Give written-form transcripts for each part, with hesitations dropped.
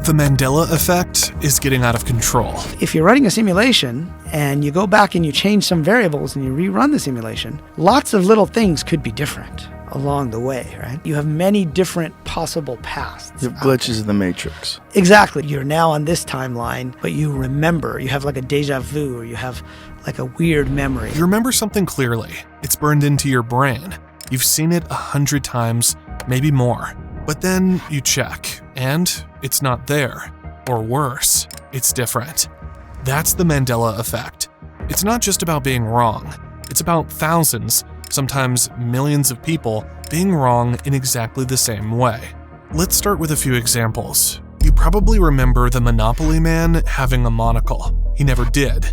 The Mandela Effect is getting out of control. If you're running a simulation and you go back and you change some variables and you rerun the simulation, lots of little things could be different along the way, right? You have many different possible paths. You have glitches in the matrix. Exactly. You're now on this timeline, but you remember. You have like a deja vu, or you have like a weird memory. You remember something clearly. It's burned into your brain. You've seen it 100 times, maybe more. But then you check, and it's not there. Or worse, it's different. That's the Mandela Effect. It's not just about being wrong. It's about thousands, sometimes millions of people being wrong in exactly the same way. Let's start with a few examples. You probably remember the Monopoly man having a monocle. He never did.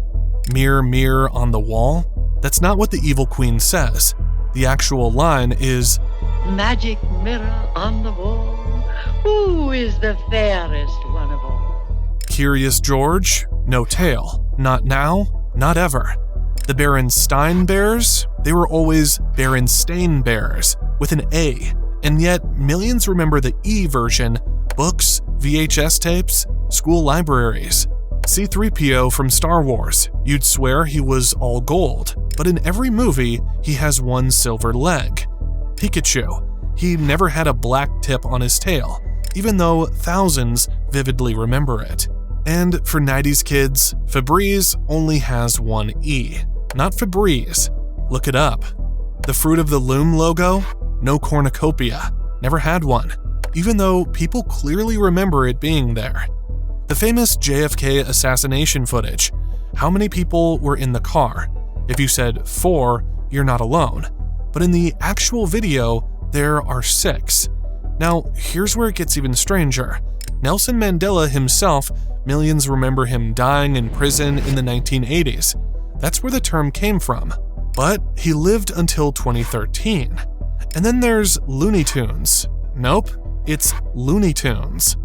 Mirror, mirror on the wall? That's not what the evil queen says. The actual line is, "Magic mirror on the wall, who is the fairest one of all?" Curious George? No tail. Not now, not ever. The Berenstain Bears? They were always Berenstain Bears, with an A. And yet, millions remember the E version: books, VHS tapes, school libraries. C-3PO from Star Wars. You'd swear he was all gold, but in every movie, he has one silver leg. Pikachu. He never had a black tip on his tail, even though thousands vividly remember it. And for 90s kids, Febreze only has one E. Not Febreze. Look it up. The Fruit of the Loom logo? No cornucopia. Never had one, even though people clearly remember it being there. The famous JFK assassination footage. How many people were in the car? If you said 4, you're not alone. But in the actual video, there are 6. Now, here's where it gets even stranger. Nelson Mandela himself, millions remember him dying in prison in the 1980s. That's where the term came from. But he lived until 2013. And then there's Looney Tunes. Nope, it's Looney Tunes.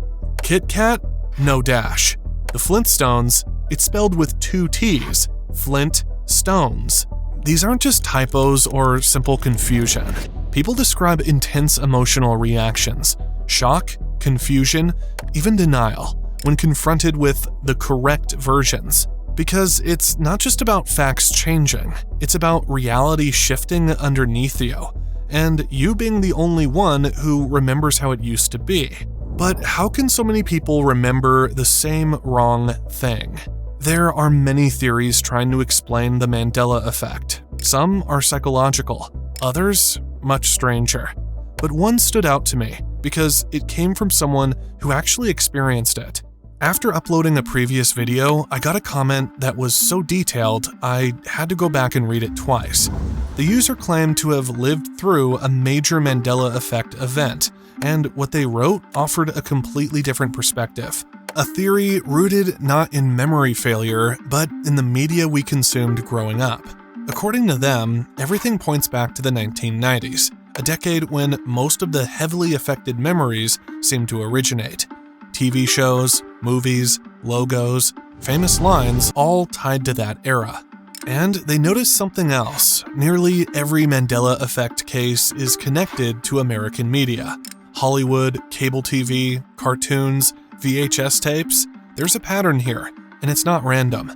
Kit Kat? No dash. The Flintstones? It's spelled with 2 T's. Flint Stones. These aren't just typos or simple confusion. People describe intense emotional reactions, shock, confusion, even denial, when confronted with the correct versions. Because it's not just about facts changing, it's about reality shifting underneath you, and you being the only one who remembers how it used to be. But how can so many people remember the same wrong thing? There are many theories trying to explain the Mandela Effect. Some are psychological, others much stranger. But one stood out to me because it came from someone who actually experienced it. After uploading a previous video, I got a comment that was so detailed I had to go back and read it twice. The user claimed to have lived through a major Mandela Effect event, and what they wrote offered a completely different perspective. A theory rooted not in memory failure, but in the media we consumed growing up. According to them, everything points back to the 1990s, a decade when most of the heavily affected memories seemed to originate. TV shows, movies, logos, famous lines, all tied to that era. And they noticed something else. Nearly every Mandela Effect case is connected to American media. Hollywood, cable TV, cartoons, VHS tapes. There's a pattern here, and it's not random.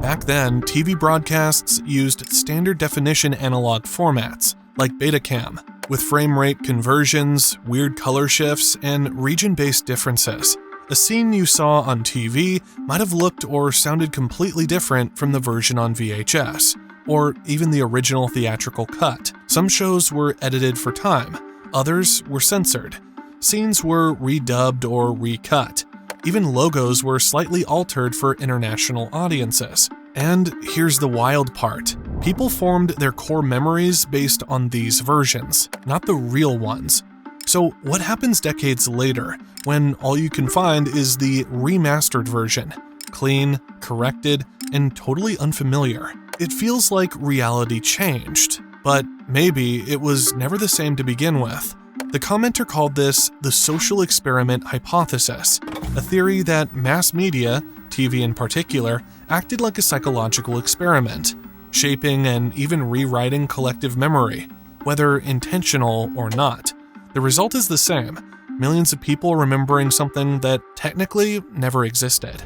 Back then, TV broadcasts used standard definition analog formats, like Betacam, with frame rate conversions, weird color shifts, and region-based differences. A scene you saw on TV might have looked or sounded completely different from the version on VHS, or even the original theatrical cut. Some shows were edited for time, others were censored. Scenes were redubbed or recut. Even logos were slightly altered for international audiences. And here's the wild part. People formed their core memories based on these versions, not the real ones. So what happens decades later, when all you can find is the remastered version? Clean, corrected, and totally unfamiliar. It feels like reality changed, but maybe it was never the same to begin with. The commenter called this the social experiment hypothesis, a theory that mass media, TV in particular, acted like a psychological experiment, shaping and even rewriting collective memory, whether intentional or not. The result is the same. millions of people remembering something that technically never existed.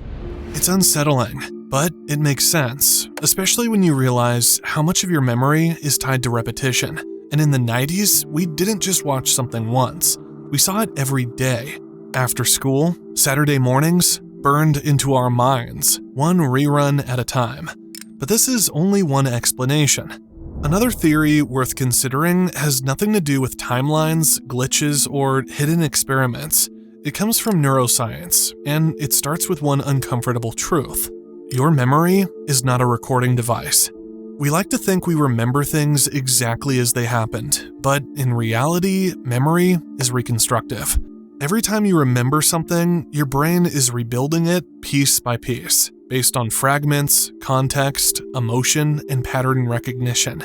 It's unsettling, but it makes sense, especially when you realize how much of your memory is tied to repetition. And in the 90s, we didn't just watch something once. We saw it every day. After school, Saturday mornings, burned into our minds, one rerun at a time. But this is only one explanation. Another theory worth considering has nothing to do with timelines, glitches, or hidden experiments. It comes from neuroscience, and it starts with one uncomfortable truth. Your memory is not a recording device. We like to think we remember things exactly as they happened, but in reality, memory is reconstructive. Every time you remember something, your brain is rebuilding it piece by piece, based on fragments, context, emotion, and pattern recognition.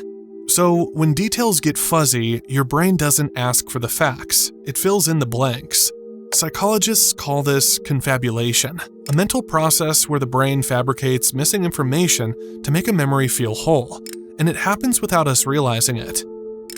So when details get fuzzy, your brain doesn't ask for the facts, it fills in the blanks. Psychologists call this confabulation, a mental process where the brain fabricates missing information to make a memory feel whole, and it happens without us realizing it.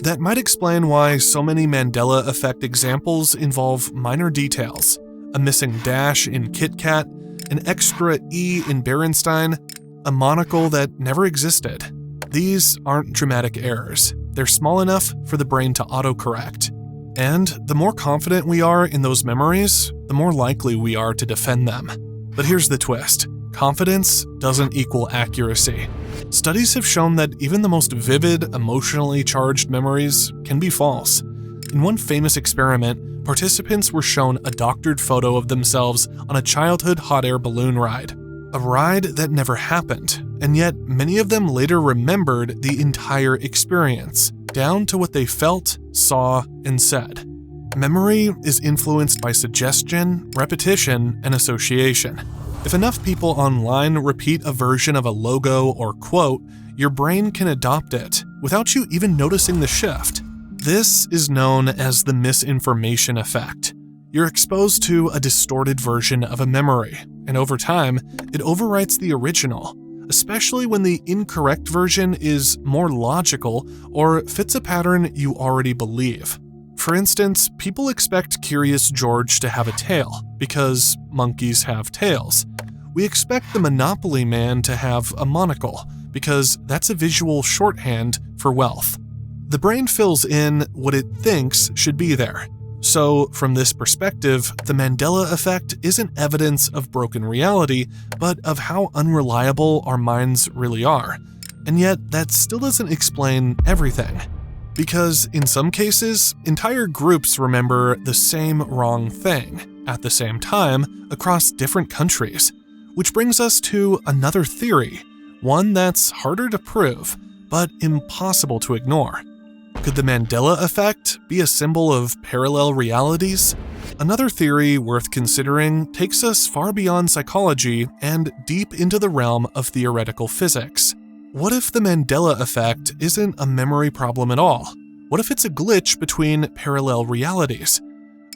That might explain why so many Mandela Effect examples involve minor details, a missing dash in Kit Kat, an extra E in Berenstain, a monocle that never existed. These aren't dramatic errors. They're small enough for the brain to autocorrect. And the more confident we are in those memories, the more likely we are to defend them. But here's the twist. Confidence doesn't equal accuracy. Studies have shown that even the most vivid, emotionally charged memories can be false. In one famous experiment, participants were shown a doctored photo of themselves on a childhood hot air balloon ride. A ride that never happened, and yet many of them later remembered the entire experience, down to what they felt, saw, and said. Memory is influenced by suggestion, repetition, and association. If enough people online repeat a version of a logo or quote, your brain can adopt it without you even noticing the shift. This is known as the misinformation effect. You're exposed to a distorted version of a memory, and over time, it overwrites the original, especially when the incorrect version is more logical or fits a pattern you already believe. For instance, people expect Curious George to have a tail, because monkeys have tails. We expect the Monopoly Man to have a monocle, because that's a visual shorthand for wealth. The brain fills in what it thinks should be there. So, from this perspective, the Mandela Effect isn't evidence of broken reality, but of how unreliable our minds really are. And yet, that still doesn't explain everything. Because in some cases, entire groups remember the same wrong thing, at the same time, across different countries. Which brings us to another theory, one that's harder to prove, but impossible to ignore. Could the Mandela Effect be a symbol of parallel realities? Another theory worth considering takes us far beyond psychology and deep into the realm of theoretical physics. What if the Mandela Effect isn't a memory problem at all? What if it's a glitch between parallel realities?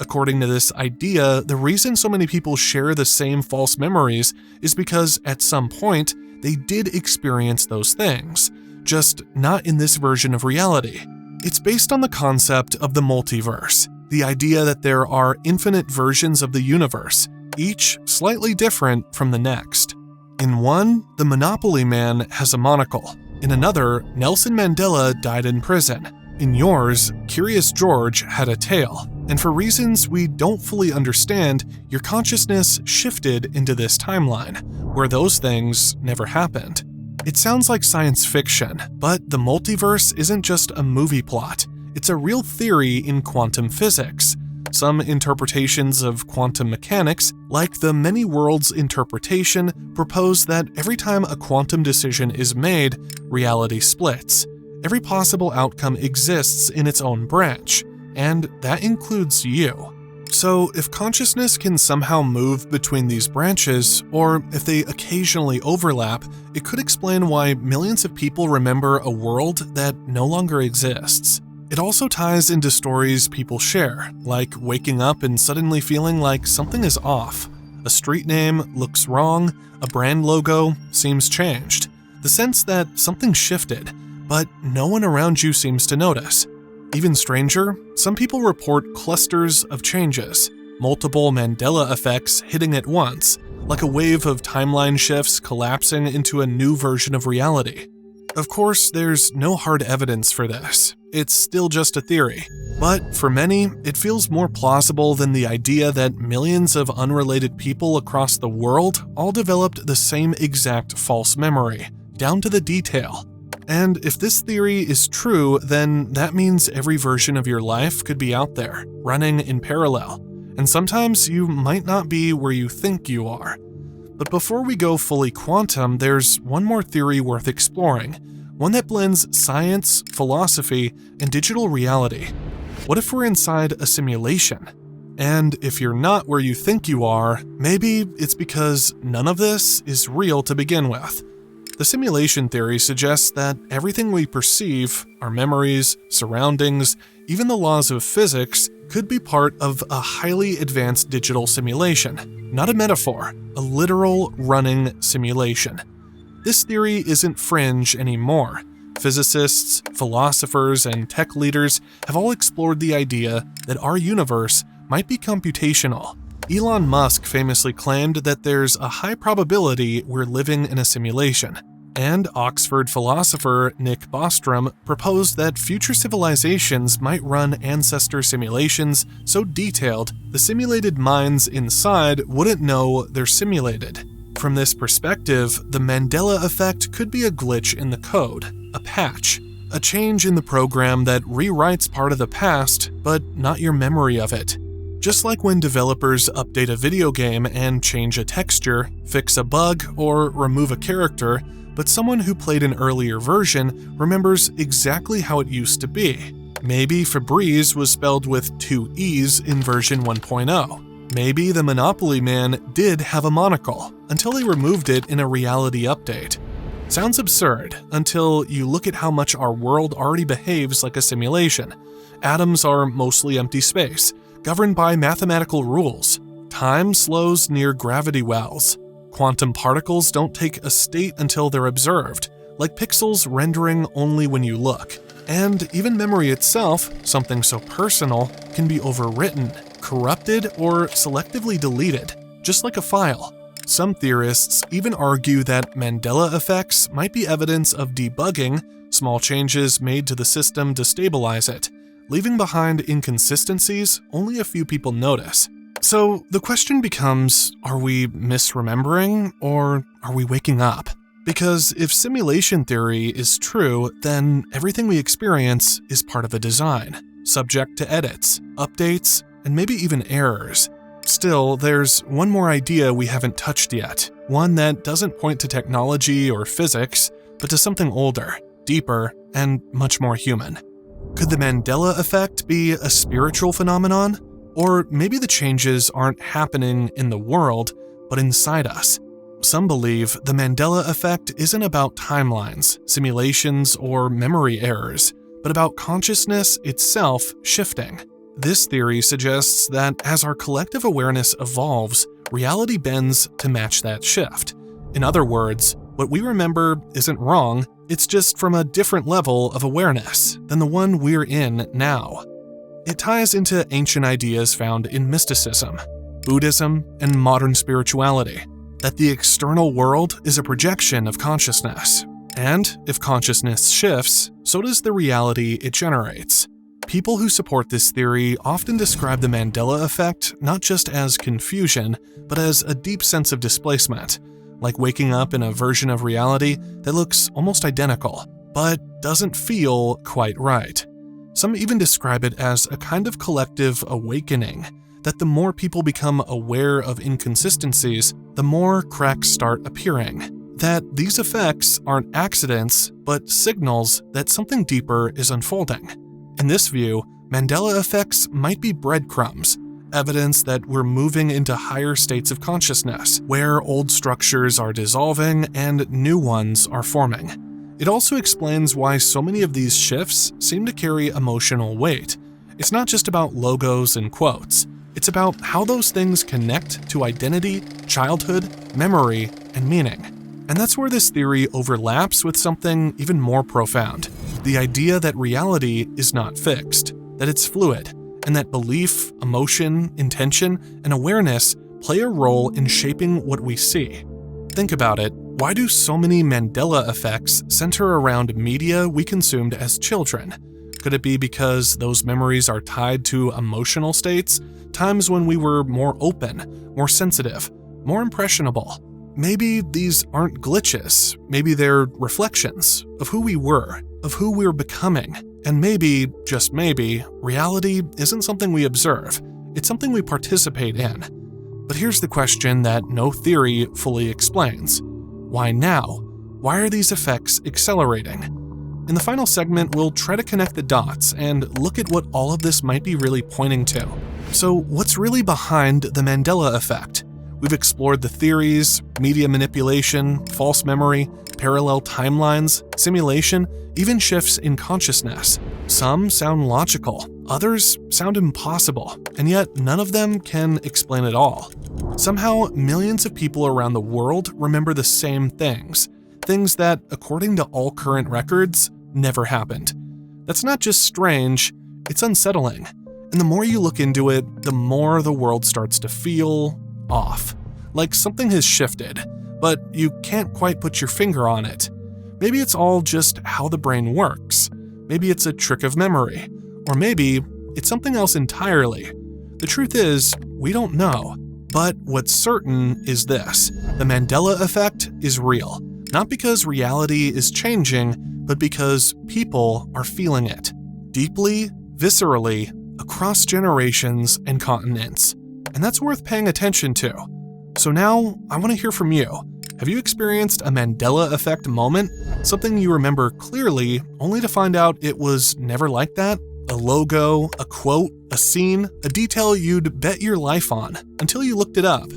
According to this idea, the reason so many people share the same false memories is because at some point, they did experience those things, just not in this version of reality. It's based on the concept of the multiverse, the idea that there are infinite versions of the universe, each slightly different from the next. In one, the Monopoly Man has a monocle. In another, Nelson Mandela died in prison. In yours, Curious George had a tail. And for reasons we don't fully understand, your consciousness shifted into this timeline, where those things never happened. It sounds like science fiction, but the multiverse isn't just a movie plot. It's a real theory in quantum physics. Some interpretations of quantum mechanics, like the many worlds interpretation, propose that every time a quantum decision is made, reality splits. Every possible outcome exists in its own branch, and that includes you. So, if consciousness can somehow move between these branches, or if they occasionally overlap, it could explain why millions of people remember a world that no longer exists. It also ties into stories people share, like waking up and suddenly feeling like something is off. A street name looks wrong, a brand logo seems changed. The sense that something shifted, but no one around you seems to notice. Even stranger, some people report clusters of changes, multiple Mandela effects hitting at once, like a wave of timeline shifts collapsing into a new version of reality. Of course, there's no hard evidence for this. It's still just a theory. But for many, it feels more plausible than the idea that millions of unrelated people across the world all developed the same exact false memory, down to the detail. And if this theory is true, then that means every version of your life could be out there, running in parallel. And sometimes you might not be where you think you are. But before we go fully quantum, there's one more theory worth exploring, one that blends science, philosophy, and digital reality. What if we're inside a simulation? And if you're not where you think you are, maybe it's because none of this is real to begin with. The simulation theory suggests that everything we perceive, our memories, surroundings, even the laws of physics, could be part of a highly advanced digital simulation. Not a metaphor, a literal running simulation. This theory isn't fringe anymore. Physicists, philosophers, and tech leaders have all explored the idea that our universe might be computational. Elon Musk famously claimed that there's a high probability we're living in a simulation. And Oxford philosopher Nick Bostrom proposed that future civilizations might run ancestor simulations so detailed the simulated minds inside wouldn't know they're simulated. From this perspective, the Mandela Effect could be a glitch in the code, a patch, a change in the program that rewrites part of the past, but not your memory of it. Just like when developers update a video game and change a texture, fix a bug, or remove a character, but someone who played an earlier version remembers exactly how it used to be. Maybe Febreze was spelled with 2 E's in version 1.0. Maybe the Monopoly Man did have a monocle, until they removed it in a reality update. Sounds absurd, until you look at how much our world already behaves like a simulation. Atoms are mostly empty space, governed by mathematical rules. Time slows near gravity wells. Quantum particles don't take a state until they're observed, like pixels rendering only when you look. And even memory itself, something so personal, can be overwritten, corrupted, or selectively deleted, just like a file. Some theorists even argue that Mandela effects might be evidence of debugging, small changes made to the system to stabilize it, leaving behind inconsistencies only a few people notice. So the question becomes, are we misremembering, or are we waking up? Because if simulation theory is true, then everything we experience is part of a design, subject to edits, updates, and maybe even errors. Still, there's one more idea we haven't touched yet, one that doesn't point to technology or physics, but to something older, deeper, and much more human. Could the Mandela Effect be a spiritual phenomenon? Or maybe the changes aren't happening in the world, but inside us. Some believe the Mandela Effect isn't about timelines, simulations, or memory errors, but about consciousness itself shifting. This theory suggests that as our collective awareness evolves, reality bends to match that shift. In other words, what we remember isn't wrong, it's just from a different level of awareness than the one we're in now. It ties into ancient ideas found in mysticism, Buddhism, and modern spirituality, that the external world is a projection of consciousness. And if consciousness shifts, so does the reality it generates. People who support this theory often describe the Mandela Effect not just as confusion, but as a deep sense of displacement, like waking up in a version of reality that looks almost identical, but doesn't feel quite right. Some even describe it as a kind of collective awakening, that the more people become aware of inconsistencies, the more cracks start appearing. That these effects aren't accidents, but signals that something deeper is unfolding. In this view, Mandela effects might be breadcrumbs, evidence that we're moving into higher states of consciousness, where old structures are dissolving and new ones are forming. It also explains why so many of these shifts seem to carry emotional weight. It's not just about logos and quotes. It's about how those things connect to identity, childhood, memory, and meaning. And that's where this theory overlaps with something even more profound. The idea that reality is not fixed, that it's fluid, and that belief, emotion, intention, and awareness play a role in shaping what we see. Think about it. Why do so many Mandela effects center around media we consumed as children? Could it be because those memories are tied to emotional states, times when we were more open, more sensitive, more impressionable? Maybe these aren't glitches. Maybe they're reflections of who we were, of who we're becoming. And maybe, just maybe, reality isn't something we observe. It's something we participate in. But here's the question that no theory fully explains. Why now? Why are these effects accelerating? In the final segment, we'll try to connect the dots and look at what all of this might be really pointing to. So, what's really behind the Mandela Effect? We've explored the theories, media manipulation, false memory, parallel timelines, simulation, even shifts in consciousness. Some sound logical, others sound impossible, and yet none of them can explain it all. Somehow, millions of people around the world remember the same things that, according to all current records, never happened. That's not just strange, it's unsettling. And the more you look into it, the more the world starts to feel off. Like something has shifted, but you can't quite put your finger on it. Maybe it's all just how the brain works. Maybe it's a trick of memory. Or maybe it's something else entirely. The truth is, we don't know. But what's certain is this: the Mandela Effect is real. Not because reality is changing, but because people are feeling it. Deeply, viscerally, across generations and continents. And that's worth paying attention to. So now, I want to hear from you. Have you experienced a Mandela Effect moment? Something you remember clearly, only to find out it was never like that? A logo, a quote, a scene, a detail you'd bet your life on, until you looked it up.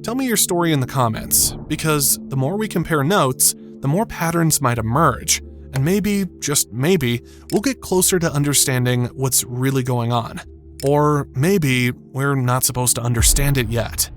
Tell me your story in the comments, because the more we compare notes, the more patterns might emerge. And maybe, just maybe, we'll get closer to understanding what's really going on. Or maybe we're not supposed to understand it yet.